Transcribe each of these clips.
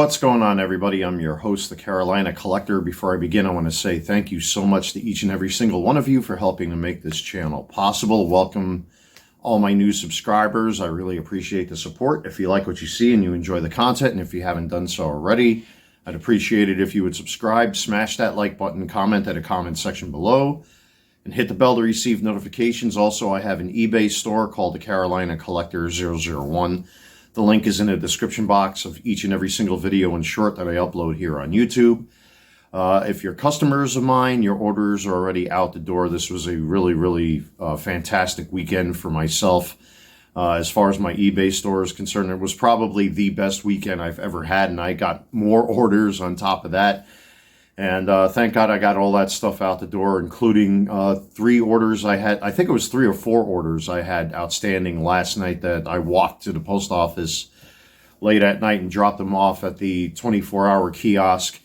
What's going on, everybody? I'm your host, the Carolina Collector. Before I begin, I want to say thank you so much to each and every single one of you for helping to make this channel possible. Welcome all my new subscribers. I really appreciate the support. If you like what you see and you enjoy the content, and if you haven't done so already, I'd appreciate it if you would subscribe, smash that like button, comment at a comment section below, and hit the bell to receive notifications. Also, I have an eBay store called the Carolina Collector 001. The link is in the description box of each and every single video and short that I upload here on YouTube. If you're customers of mine, your orders are already out the door. This was a really fantastic weekend for myself. As far as my eBay store is concerned, it was probably the best weekend I've ever had, and I got more orders on top of that. And thank God I got all that stuff out the door, including 3 orders I had. I think it was 3 or 4 orders I had outstanding last night that I walked to the post office late at night and dropped them off at the 24-hour kiosk.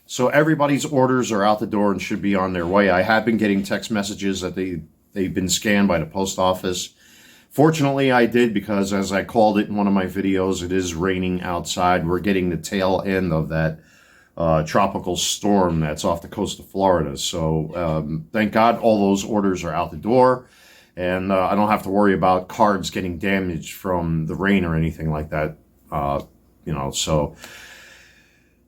So everybody's orders are out the door and should be on their way. I have been getting text messages that they've been scanned by the post office. Fortunately, I did, because as I called it in one of my videos, it is raining outside. We're getting the tail end of that tropical storm that's off the coast of Florida. So thank God all those orders are out the door, and I don't have to worry about cards getting damaged from the rain or anything like that. So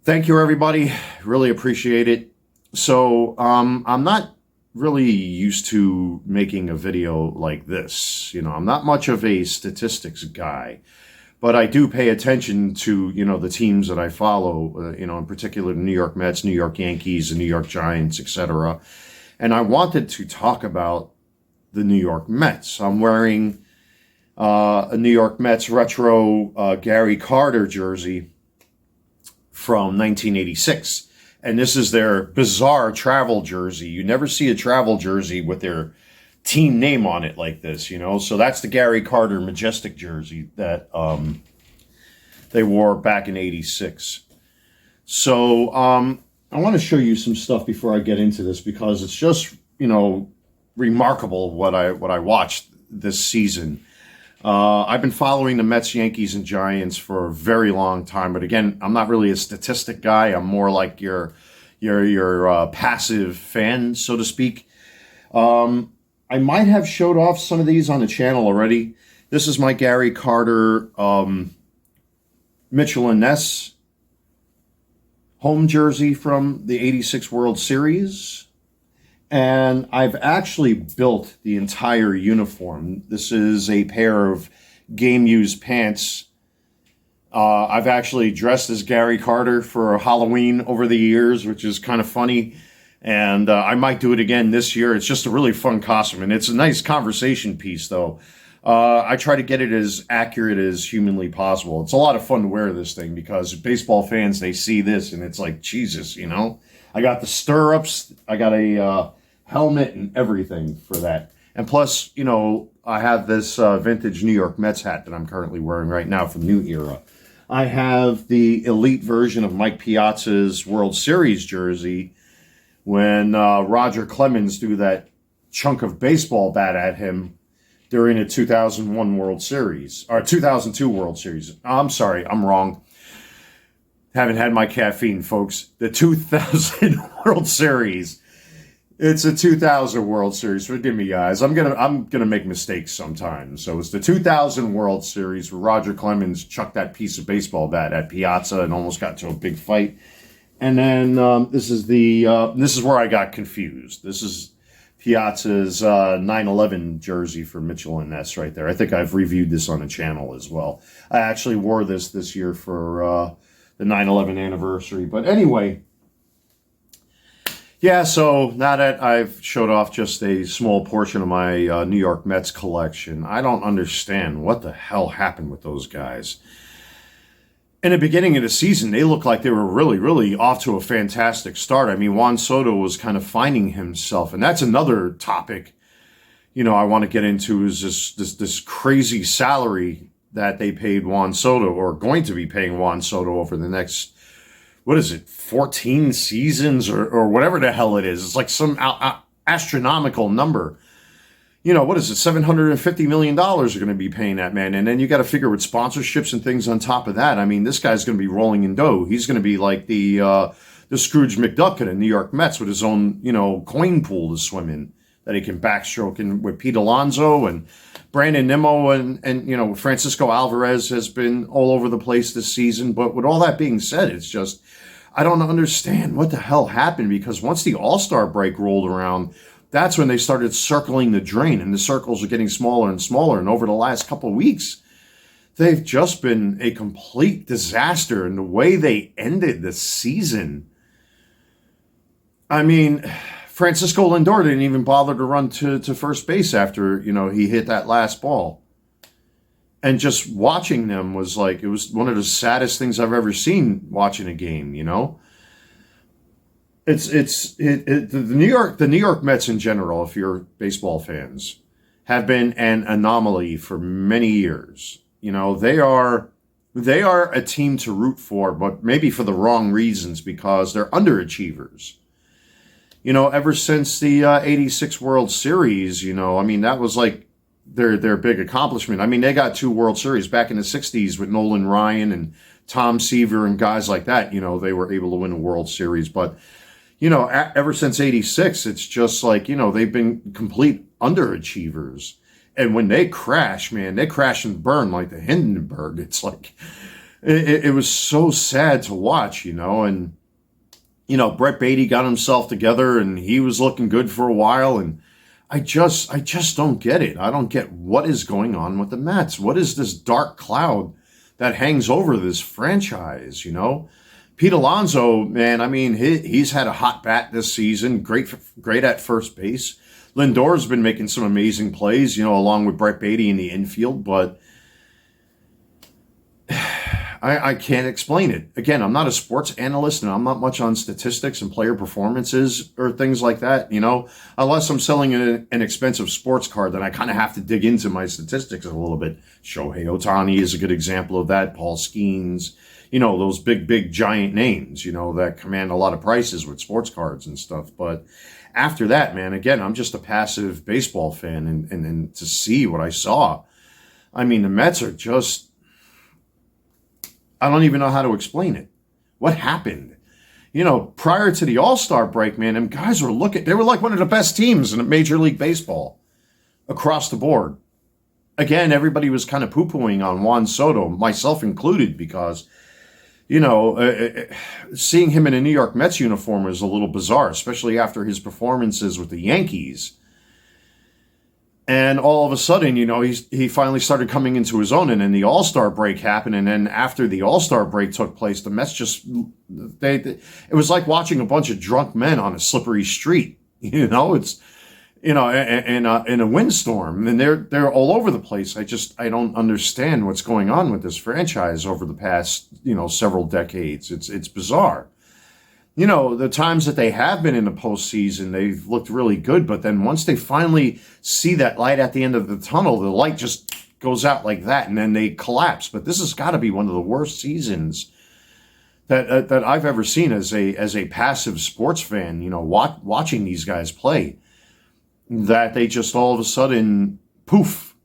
thank you, everybody. Really appreciate it. So I'm not really used to making a video like this. I'm not much of a statistics guy. But I do pay attention to, the teams that I follow, in particular the New York Mets, New York Yankees, the New York Giants, etc. And I wanted to talk about the New York Mets. I'm wearing a New York Mets retro Gary Carter jersey from 1986. And this is their bizarre travel jersey. You never see a travel jersey with their team name on it like this, So that's the Gary Carter Majestic jersey that they wore back in '86. So I want to show you some stuff before I get into this, because it's just, remarkable what I watched this season. I've been following the Mets, Yankees, and Giants for a very long time, but again, I'm not really a statistic guy. I'm more like your passive fan, so to speak. I might have showed off some of these on the channel already. This is my Gary Carter Mitchell and Ness home jersey from the '86 World Series. And I've actually built the entire uniform. This is a pair of game-used pants. I've actually dressed as Gary Carter for Halloween over the years, which is kind of funny. And I might do it again this year. It's just a really fun costume, and it's a nice conversation piece, though. I try to get it as accurate as humanly possible. It's a lot of fun to wear this thing, because baseball fans, they see this, and it's like, Jesus, I got the stirrups, I got a helmet and everything for that. And plus, I have this vintage New York Mets hat that I'm currently wearing right now from New Era. I have the elite version of Mike Piazza's World Series jersey, when Roger Clemens threw that chunk of baseball bat at him during the 2001 World Series, or 2002 World Series. I'm sorry, I'm wrong. Haven't had my caffeine, folks. The 2000 World Series. It's a 2000 World Series. Forgive me, guys. I'm gonna make mistakes sometimes. So it's the 2000 World Series where Roger Clemens chucked that piece of baseball bat at Piazza and almost got into a big fight. And then this is where I got confused. This is Piazza's 9/11 jersey for Mitchell and Ness right there. I think I've reviewed this on the channel as well. I actually wore this year for the 9/11 anniversary. But anyway, yeah, so now that I've showed off just a small portion of my New York Mets collection, I don't understand what the hell happened with those guys. In the beginning of the season, they looked like they were really off to a fantastic start. I mean, Juan Soto was kind of finding himself, and that's another topic, I want to get into, is this crazy salary that they paid Juan Soto, or going to be paying Juan Soto over the next, 14 seasons or whatever the hell it is. It's like some astronomical number. what is it? $750 million are going to be paying that man. And then you got to figure with sponsorships and things on top of that. I mean, this guy's going to be rolling in dough. He's going to be like the Scrooge McDuck in the New York Mets with his own, coin pool to swim in that he can backstroke in with Pete Alonso and Brandon Nimmo and Francisco Alvarez has been all over the place this season. But with all that being said, it's just, I don't understand what the hell happened, because once the All-Star break rolled around, that's when they started circling the drain, and the circles are getting smaller and smaller. And over the last couple of weeks, they've just been a complete disaster. And the way they ended the season, I mean, Francisco Lindor didn't even bother to run to first base after, he hit that last ball. And just watching them was like, it was one of the saddest things I've ever seen watching a game, The New York Mets in general, if you're baseball fans, have been an anomaly for many years. They are a team to root for, but maybe for the wrong reasons, because they're underachievers. Ever since the '86 World Series, that was like their big accomplishment. I mean, they got 2 World Series back in the '60s with Nolan Ryan and Tom Seaver and guys like that. They were able to win a World Series, but ever since '86, it's just like, they've been complete underachievers. And when they crash, man, they crash and burn like the Hindenburg. It's like, it was so sad to watch, and, Brett Beatty got himself together and he was looking good for a while. And I just don't get it. I don't get what is going on with the Mets. What is this dark cloud that hangs over this franchise, Pete Alonso, man, I mean, he's had a hot bat this season. Great at first base. Lindor's been making some amazing plays, along with Brett Beatty in the infield. But I can't explain it. Again, I'm not a sports analyst, and I'm not much on statistics and player performances or things like that, unless I'm selling an expensive sports card, then I kind of have to dig into my statistics a little bit. Shohei Ohtani is a good example of that. Paul Skeens. Those big, giant names, that command a lot of prices with sports cards and stuff. But after that, man, again, I'm just a passive baseball fan. And to see what I saw, I mean, the Mets are just, I don't even know how to explain it. What happened? Prior to the All-Star break, man, them guys were they were like one of the best teams in Major League Baseball across the board. Again, everybody was kind of poo-pooing on Juan Soto, myself included, because seeing him in a New York Mets uniform was a little bizarre, especially after his performances with the Yankees. And all of a sudden, he finally started coming into his own, and then the All-Star break happened. And then after the All-Star break took place, the Mets it was like watching a bunch of drunk men on a slippery street. It's, in a windstorm, and they're all over the place. I don't understand what's going on with this franchise over the past, several decades. It's bizarre. The times that they have been in the postseason, they've looked really good, but then once they finally see that light at the end of the tunnel, the light just goes out like that, and then they collapse. But this has got to be one of the worst seasons that I've ever seen as a passive sports fan, watching these guys play. That they just all of a sudden, poof,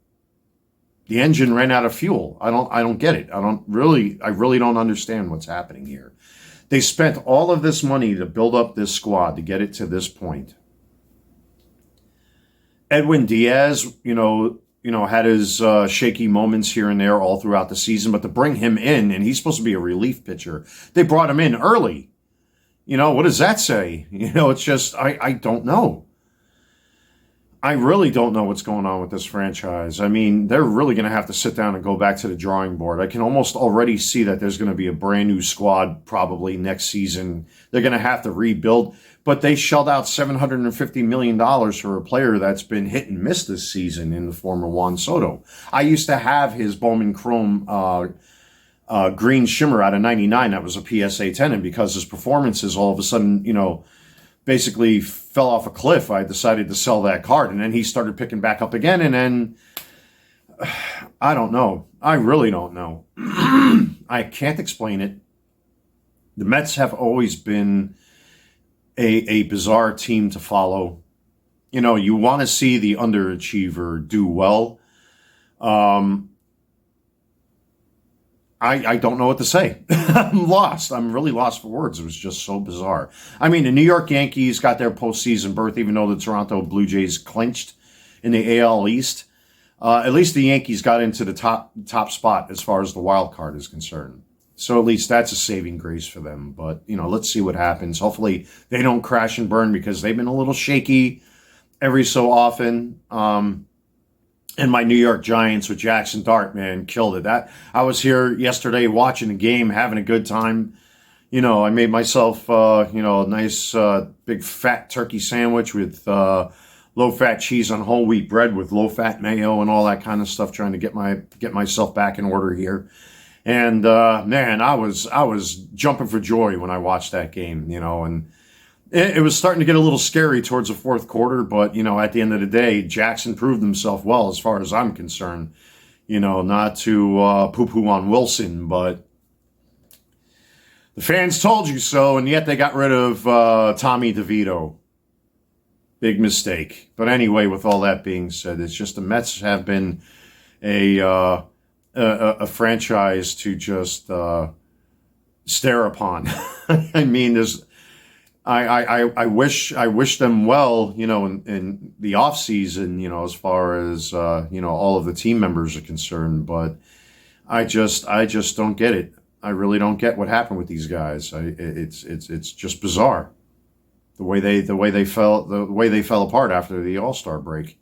the engine ran out of fuel. I don't get it. I really don't understand what's happening here. They spent all of this money to build up this squad to get it to this point. Edwin Diaz, had his shaky moments here and there all throughout the season, but to bring him in, and he's supposed to be a relief pitcher, they brought him in early. What does that say? It's just, I don't know. I really don't know what's going on with this franchise. I mean, they're really going to have to sit down and go back to the drawing board. I can almost already see that there's going to be a brand new squad probably next season. They're going to have to rebuild, but they shelled out $750 million for a player that's been hit and miss this season in the form of Juan Soto. I used to have his Bowman Chrome green shimmer out of 99. That was a PSA 10, and because his performances all of a sudden, basically fell off a cliff, I decided to sell that card. And then he started picking back up again. And then, I don't know. I really don't know. I can't explain it. The Mets have always been a bizarre team to follow. you know, you want to see the underachiever do well. I don't know what to say. I'm lost. I'm really lost for words. It was just so bizarre. I mean, the New York Yankees got their postseason berth, even though the Toronto Blue Jays clinched in the AL East. At least the Yankees got into the top spot as far as the wild card is concerned. So at least that's a saving grace for them. But, you know, let's see what happens. Hopefully they don't crash and burn, because they've been a little shaky every so often. And my New York Giants with Jackson Dart, man, killed it. That I was here yesterday watching the game, having a good time. You know, I made myself, you know, a nice big fat turkey sandwich with low-fat cheese on whole wheat bread with low-fat mayo and all that kind of stuff, trying to get myself back in order here. And man, I was jumping for joy when I watched that game, you know, and it was starting to get a little scary towards the fourth quarter, but, you know, at the end of the day, Jackson proved himself well as far as I'm concerned. You know, not to poo-poo on Wilson, but the fans told you so, and yet they got rid of Tommy DeVito. Big mistake. But anyway, with all that being said, it's just the Mets have been a franchise to just stare upon. I mean, I wish them well, you know, in the off season, you know, as far as you know, all of the team members are concerned. But I just don't get it. I really don't get what happened with these guys. It's just bizarre the way they fell apart after the All-Star break.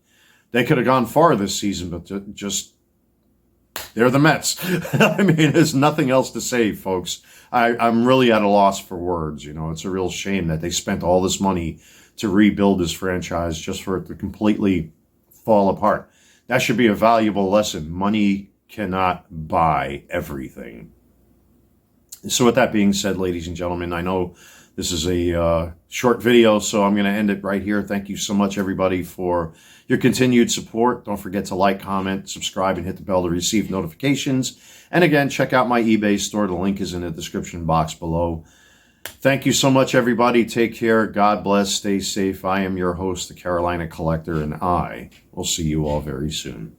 They could have gone far this season, but just they're the Mets. I mean, there's nothing else to say, folks. I'm really at a loss for words. You know, it's a real shame that they spent all this money to rebuild this franchise just for it to completely fall apart. That should be a valuable lesson. Money cannot buy everything. So with that being said, ladies and gentlemen, I know this is a short video, so I'm going to end it right here. Thank you so much, everybody, for your continued support. Don't forget to like, comment, subscribe, and hit the bell to receive notifications. And again, check out my eBay store. The link is in the description box below. Thank you so much, everybody. Take care. God bless. Stay safe. I am your host, the Carolina Collector, and I will see you all very soon.